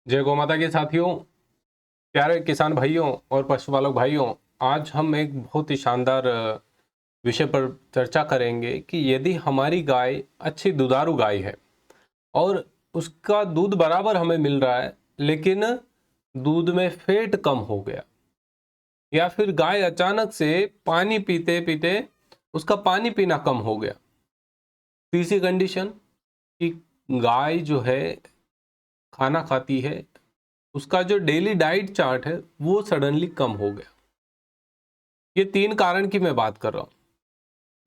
जय गौ माता के साथियों, प्यारे किसान भाइयों और पशुपालक भाइयों। आज हम एक बहुत ही शानदार विषय पर चर्चा करेंगे कि यदि हमारी गाय अच्छी दुधारू गाय है और उसका दूध बराबर हमें मिल रहा है, लेकिन दूध में फैट कम हो गया, या फिर गाय अचानक से पानी पीते पीते उसका पानी पीना कम हो गया। तीसरी कंडीशन कि गाय जो है खाना खाती है, उसका जो डेली डाइट चार्ट है वो सडनली कम हो गया। ये तीन कारण की मैं बात कर रहा हूं।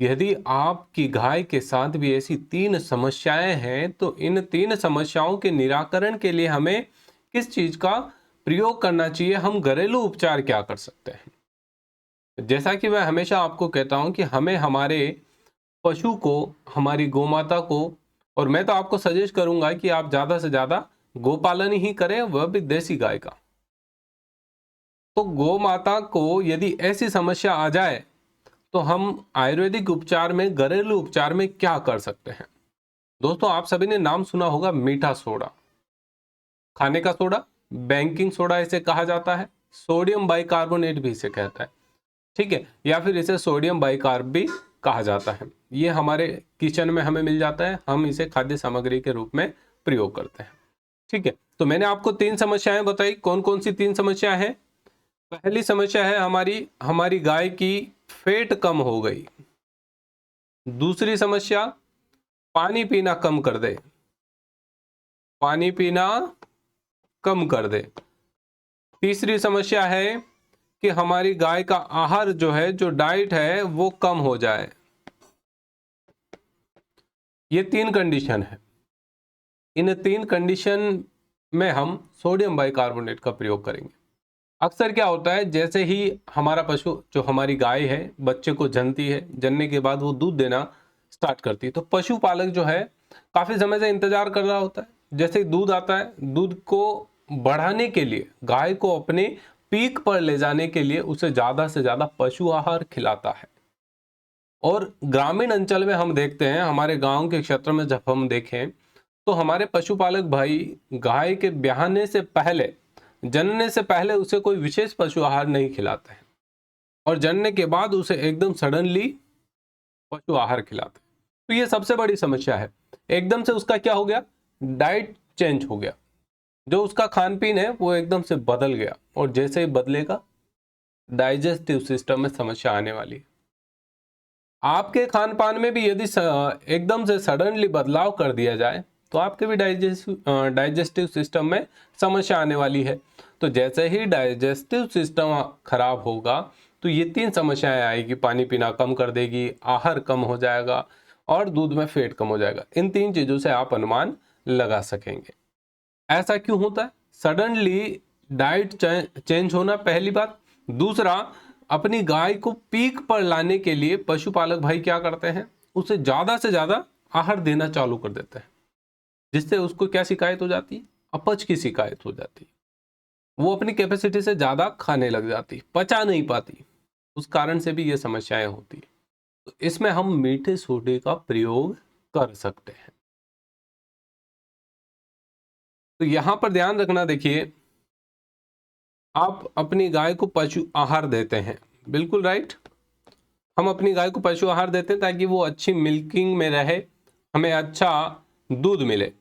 यदि आपकी गाय के साथ भी ऐसी तीन समस्याएं हैं तो इन तीन समस्याओं के निराकरण के लिए हमें किस चीज का प्रयोग करना चाहिए, हम घरेलू उपचार क्या कर सकते हैं। जैसा कि मैं हमेशा आपको कहता हूं कि हमें हमारे पशु को, हमारी गोमाता को, और मैं तो आपको सजेस्ट करूंगा कि आप ज्यादा से ज्यादा गोपालन ही करें, वह भी देसी गाय का। तो गौ माता को यदि ऐसी समस्या आ जाए तो हम आयुर्वेदिक उपचार में, घरेलू उपचार में क्या कर सकते हैं। दोस्तों, आप सभी ने नाम सुना होगा मीठा सोडा, खाने का सोडा, बैंकिंग सोडा इसे कहा जाता है, सोडियम बाइकार्बोनेट भी इसे कहता है, ठीक है, या फिर इसे सोडियम बाइकार्ब भी कहा जाता है। ये हमारे किचन में हमें मिल जाता है, हम इसे खाद्य सामग्री के रूप में प्रयोग करते हैं, ठीक है। तो मैंने आपको तीन समस्याएं बताई। कौन कौन सी तीन समस्या है? पहली समस्या है हमारी हमारी गाय की फैट कम हो गई। दूसरी समस्या, पानी पीना कम कर दे, पानी पीना कम कर दे। तीसरी समस्या है कि हमारी गाय का आहार जो है, जो डाइट है, वो कम हो जाए। ये तीन कंडीशन है। इन तीन कंडीशन में हम सोडियम बाइकार्बोनेट का प्रयोग करेंगे। अक्सर क्या होता है, जैसे ही हमारा पशु, जो हमारी गाय है, बच्चे को जनती है, जनने के बाद वो दूध देना स्टार्ट करती है, तो पशुपालक जो है काफी समय से इंतजार कर रहा होता है। जैसे ही दूध आता है, दूध को बढ़ाने के लिए, गाय को अपने पीक पर ले जाने के लिए उसे ज्यादा से ज्यादा पशु आहार खिलाता है। और ग्रामीण अंचल में हम देखते हैं, हमारे गांव के क्षेत्र में जब हम देखें तो हमारे पशुपालक भाई गाय के ब्याहने से पहले, जनने से पहले उसे कोई विशेष पशु आहार नहीं खिलाते हैं, और जनने के बाद उसे एकदम सडनली पशु आहार खिलाते हैं। तो ये सबसे बड़ी समस्या है। एकदम से उसका क्या हो गया, डाइट चेंज हो गया, जो उसका खान पीन है वो एकदम से बदल गया, और जैसे ही बदलेगा डाइजेस्टिव सिस्टम में समस्या आने वाली है। आपके खान पान में भी यदि एकदम से सडनली बदलाव कर दिया जाए तो आपके भी डाइजेस्टिव सिस्टम में समस्या आने वाली है। तो जैसे ही डाइजेस्टिव सिस्टम खराब होगा तो ये तीन समस्याएं आएगी। पानी पीना कम कर देगी, आहार कम हो जाएगा, और दूध में फैट कम हो जाएगा। इन तीन चीजों से आप अनुमान लगा सकेंगे। ऐसा क्यों होता है? सडनली डाइट चेंज होना, पहली बात। दूसरा, अपनी गाय को पीक पर लाने के लिए पशुपालक भाई क्या करते हैं, उसे ज्यादा से ज्यादा आहार देना चालू कर देते हैं, जिससे उसको क्या शिकायत हो जाती है, अपच की शिकायत हो जाती है। वो अपनी कैपेसिटी से ज्यादा खाने लग जाती, पचा नहीं पाती, उस कारण से भी ये समस्याएं होती है। तो इसमें हम मीठे सोडे का प्रयोग कर सकते हैं। तो यहां पर ध्यान रखना, देखिए, आप अपनी गाय को पशु आहार देते हैं, बिल्कुल राइट। हम अपनी गाय को पशु आहार देते हैं ताकि वो अच्छी मिल्किंग में रहे, हमें अच्छा दूध मिले।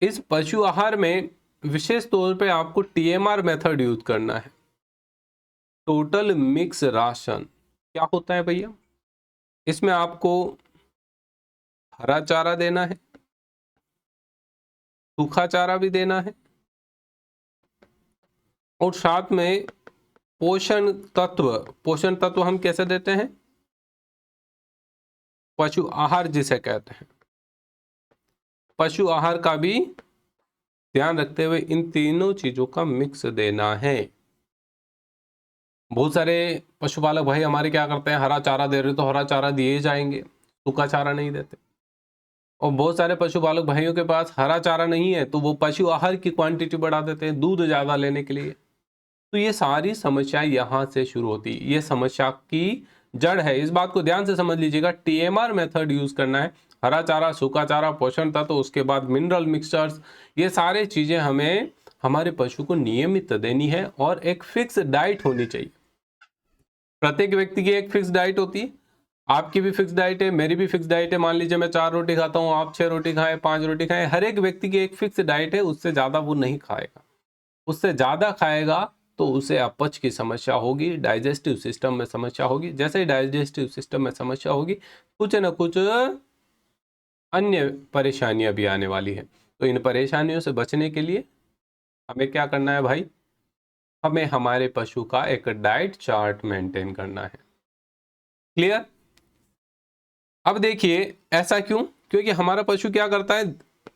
इस पशु आहार में विशेष तौर पे आपको टीएमआर मेथड यूज करना है, टोटल मिक्स राशन। क्या होता है भैया? इसमें आपको हरा चारा देना है, सूखा चारा भी देना है, और साथ में पोषण तत्व हम कैसे देते हैं? पशु आहार जिसे कहते हैं, पशु आहार का भी ध्यान रखते हुए इन तीनों चीजों का मिक्स देना है। बहुत सारे पशुपालक भाई हमारे क्या करते हैं, हरा चारा दे रहे तो हरा चारा दिए जाएंगे, सूखा चारा नहीं देते। और बहुत सारे पशुपालक भाइयों के पास हरा चारा नहीं है तो वो पशु आहार की क्वांटिटी बढ़ा देते हैं दूध ज्यादा लेने के लिए। तो ये सारी समस्या यहाँ से शुरू होती है, ये समस्या की जड़ है। इस बात को ध्यान से समझ लीजिएगा, टीएमआर मेथड यूज करना है। हरा चारा, सूखा चारा, पोषण तत्व, उसके बाद मिनरल मिक्सचर्स, ये सारे चीजें हमें हमारे पशु को नियमित देनी है और एक फिक्स डाइट होनी चाहिए। प्रत्येक व्यक्ति की एक फिक्स डाइट होती है, आपकी भी फिक्स डाइट है, मेरी भी फिक्स डाइट है। मान लीजिए मैं 4 रोटी खाता हूँ, आप 6 रोटी खाएं, 5 रोटी खाएं, हर एक व्यक्ति की एक फिक्स डाइट है, उससे ज्यादा वो नहीं खाएगा। उससे ज्यादा खाएगा तो उसे अपच की समस्या होगी, डाइजेस्टिव सिस्टम में समस्या होगी। जैसे ही डाइजेस्टिव सिस्टम में समस्या होगी, कुछ न कुछ अन्य परेशानियां भी आने वाली है। तो इन परेशानियों से बचने के लिए हमें क्या करना है भाई? हमें हमारे पशु का एक डाइट चार्ट मेंटेन करना है। क्लियर? अब देखिए ऐसा क्यों? क्योंकि हमारा पशु क्या करता है?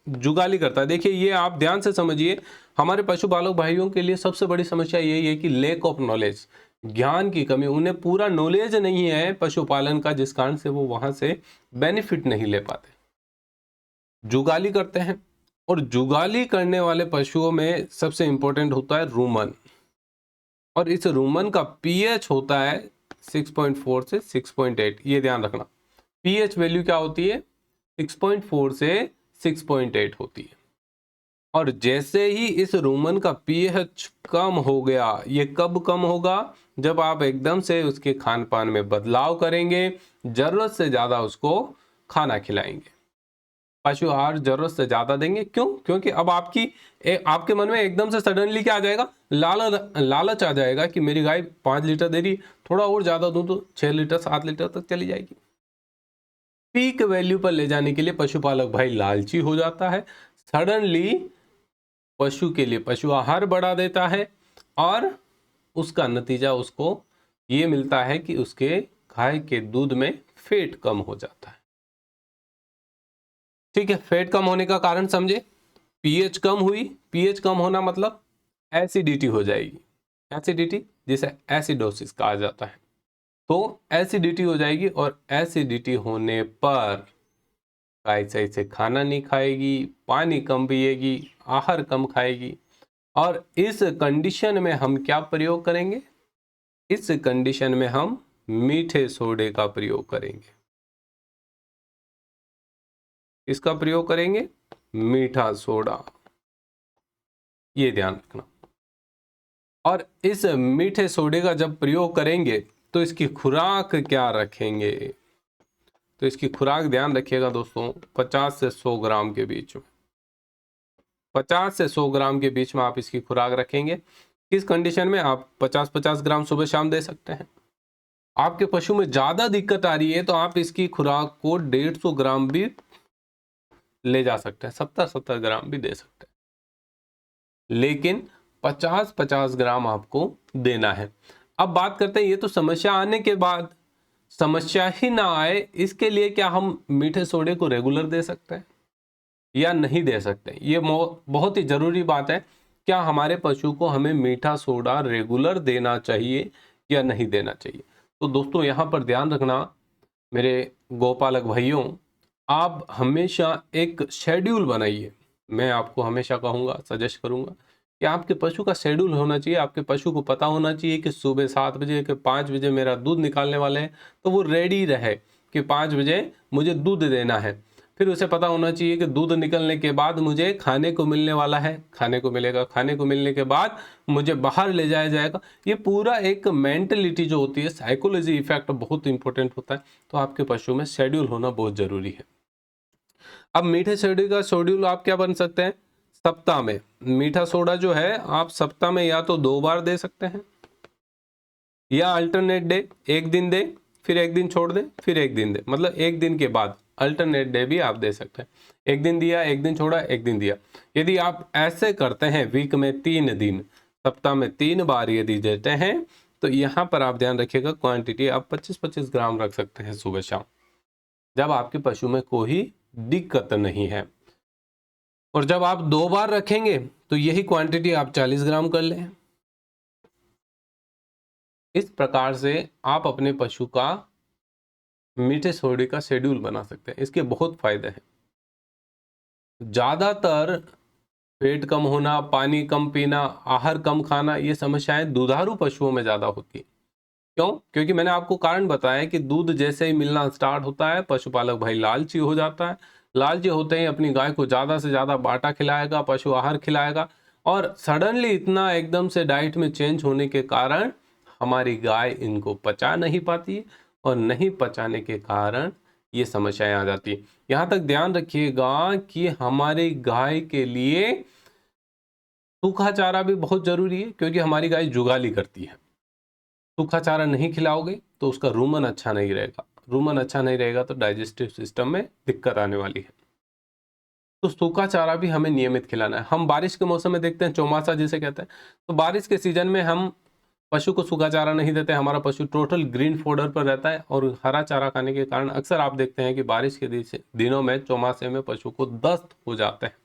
जुगाली करता है। देखिए ये आप ध्यान से समझिए, हमारे पशुपालक भाइयों के लिए सबसे बड़ी समस्या यही है कि लेक ऑफ नॉलेज, ज्ञान की कमी। उन्हें पूरा नॉलेज नहीं है पशुपालन का, जिस कारण से वो वहां से बेनिफिट नहीं ले पाते, जुगाली करते हैं। और जुगाली करने वाले पशुओं में सबसे इंपॉर्टेंट होता है रूमन, और इस रूमन का पीएच होता है 6.4 से 6.8। ये ध्यान रखना, पीएच वैल्यू क्या होती है? 6.4 से 6.8 होती है। और जैसे ही इस रूमन का पीएच कम हो गया, ये कब कम होगा? जब आप एकदम से उसके खान पान में बदलाव करेंगे, जरूरत से ज्यादा उसको खाना खिलाएंगे, पशु आहार जरूरत से ज्यादा देंगे। क्यों? क्योंकि अब आपके मन में एकदम से सडनली क्या आ जाएगा? लालच आ जाएगा कि मेरी गाय 5 लीटर दे रही, थोड़ा और ज्यादा दूं तो 6 लीटर 7 लीटर तक चली जाएगी। पीक वैल्यू पर ले जाने के लिए पशुपालक भाई लालची हो जाता है, सडनली पशु के लिए पशु आहार बढ़ा देता है, और उसका नतीजा उसको ये मिलता है कि उसके गाय के दूध में फैट कम हो जाता है। ठीक है, फैट कम होने का कारण समझे, पीएच कम हुई, पीएच कम होना मतलब एसिडिटी हो जाएगी, एसिडिटी जिसे एसिडोसिस कहा जाता है। तो एसिडिटी हो जाएगी, और एसिडिटी होने पर गाय सही से खाना नहीं खाएगी, पानी कम पिएगी, आहार कम खाएगी। और इस कंडीशन में हम क्या प्रयोग करेंगे? इस कंडीशन में हम मीठे सोडे का प्रयोग करेंगे। इसका प्रयोग करेंगे मीठा सोडा, ये ध्यान रखना। और इस मीठे सोडे का जब प्रयोग करेंगे तो इसकी खुराक क्या रखेंगे? तो इसकी खुराक ध्यान रखिएगा दोस्तों, 50 से 100 ग्राम के बीच में, 50 से 100 ग्राम के बीच में आप इसकी खुराक रखेंगे। किस कंडीशन में? आप 50-50 ग्राम सुबह शाम दे सकते हैं। आपके पशु में ज्यादा दिक्कत आ रही है तो आप इसकी खुराक को 150 ग्राम भी ले जा सकते हैं, 70-70 ग्राम भी दे सकते हैं, लेकिन 50-50 ग्राम आपको देना है। अब बात करते हैं, ये तो समस्या आने के बाद, समस्या ही ना आए इसके लिए क्या हम मीठे सोडे को रेगुलर दे सकते हैं या नहीं दे सकते? ये बहुत ही जरूरी बात है। क्या हमारे पशु को हमें मीठा सोडा रेगुलर देना चाहिए या नहीं देना चाहिए? तो दोस्तों यहाँ पर ध्यान रखना मेरे गोपालक भाइयों, आप हमेशा एक शेड्यूल बनाइए। मैं आपको हमेशा कहूँगा, सजेस्ट करूँगा कि आपके पशु का शेड्यूल होना चाहिए। आपके पशु को पता होना चाहिए कि सुबह 7 बजे कि 5 बजे मेरा दूध निकालने वाले हैं, तो वो रेडी रहे कि 5 बजे मुझे दूध देना है। फिर उसे पता होना चाहिए कि दूध निकलने के बाद मुझे खाने को मिलने वाला है, खाने को मिलेगा, खाने को मिलने के बाद मुझे बाहर ले जाया जाएगा। ये पूरा एक मेंटलिटी जो होती है, साइकोलॉजी इफेक्ट बहुत इंपॉर्टेंट होता है। तो आपके पशु में शेड्यूल होना बहुत जरूरी है। अब मीठे सोडे का शेड्यूल आप क्या बन सकते हैं? सप्ताह में मीठा सोडा जो है आप सप्ताह में या तो 2 बार दे सकते हैं, या अल्टरनेट डे, एक दिन दे फिर एक दिन छोड़ दे फिर एक दिन दे, मतलब एक दिन के बाद अल्टरनेट डे भी आप दे सकते हैं। एक दिन दिया, एक दिन छोड़ा, एक दिन दिया। यदि आप ऐसे करते हैं वीक में 3 दिन, सप्ताह में 3 बार यदि देते हैं, तो यहाँ पर आप ध्यान रखिएगा क्वांटिटी आप 25-25 ग्राम रख सकते हैं सुबह शाम, जब आपके पशु में कोई दिक्कत नहीं है। और जब आप 2 बार रखेंगे तो यही क्वांटिटी आप 40 ग्राम कर लें। इस प्रकार से आप अपने पशु का मीठे सोडे का शेड्यूल बना सकते हैं। इसके बहुत फायदे हैं। ज्यादातर पेट कम होना, पानी कम पीना, आहार कम खाना, ये समस्याएं दुधारू पशुओं में ज्यादा होती है। क्यों? क्योंकि मैंने आपको कारण बताया कि दूध जैसे ही मिलना स्टार्ट होता है, पशुपालक भाई लालची हो जाता है। लालची होते ही अपनी गाय को ज्यादा से ज्यादा बाटा खिलाएगा, पशु आहार खिलाएगा, और सडनली इतना एकदम से डाइट में चेंज होने के कारण हमारी गाय इनको पचा नहीं पाती और नहीं पचाने के कारण ये समस्याएं आ जाती है। यहाँ तक ध्यान रखिएगा कि हमारी गाय के लिए सूखा चारा भी बहुत जरूरी है, क्योंकि हमारी गाय जुगाली करती है। सूखा चारा नहीं खिलाओगे तो उसका रूमन अच्छा नहीं रहेगा, रूमन अच्छा नहीं रहेगा तो डाइजेस्टिव सिस्टम में दिक्कत आने वाली है। तो सूखा चारा भी हमें नियमित खिलाना है। हम बारिश के मौसम में देखते हैं चौमासा जिसे कहते हैं, तो बारिश के सीजन में हम पशु को सूखा चारा नहीं देते, हमारा पशु टोटल ग्रीन फोडर पर रहता है और हरा चारा खाने के कारण अक्सर आप देखते हैं कि बारिश के दिनों में चौमासे में पशु को दस्त हो जाता है,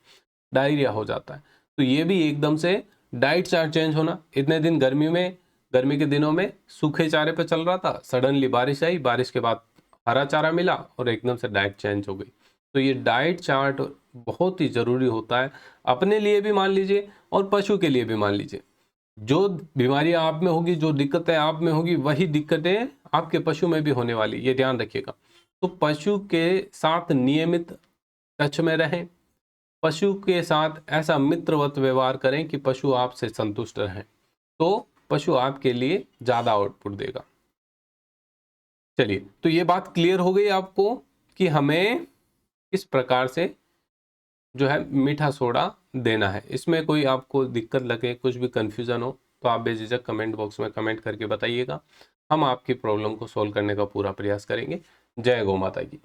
डायरिया हो जाता है। तो ये भी एकदम से डाइट चार्ट चेंज होना। इतने दिन गर्मी के दिनों में सूखे चारे पे चल रहा था, सडनली बारिश आई, बारिश के बाद हरा चारा मिला और एकदम से डाइट चेंज हो गई। तो ये डाइट चार्ट बहुत ही ज़रूरी होता है, अपने लिए भी मान लीजिए और पशु के लिए भी मान लीजिए। जो बीमारियां आप में होगी, जो दिक्कतें आप में होगी, वही दिक्कतें आपके पशु में भी होने वाली, ये ध्यान रखिएगा। तो पशु के साथ नियमित टच में रहें, पशु के साथ ऐसा मित्रवत व्यवहार करें कि पशु आपसे संतुष्ट रहें, तो पशु आपके लिए ज़्यादा आउटपुट देगा। चलिए, तो ये बात क्लियर हो गई आपको कि हमें किस प्रकार से जो है मीठा सोडा देना है। इसमें कोई आपको दिक्कत लगे, कुछ भी कन्फ्यूज़न हो तो आप बेझिझक कमेंट बॉक्स में कमेंट करके बताइएगा। हम आपकी प्रॉब्लम को सॉल्व करने का पूरा प्रयास करेंगे। जय गौ माता की।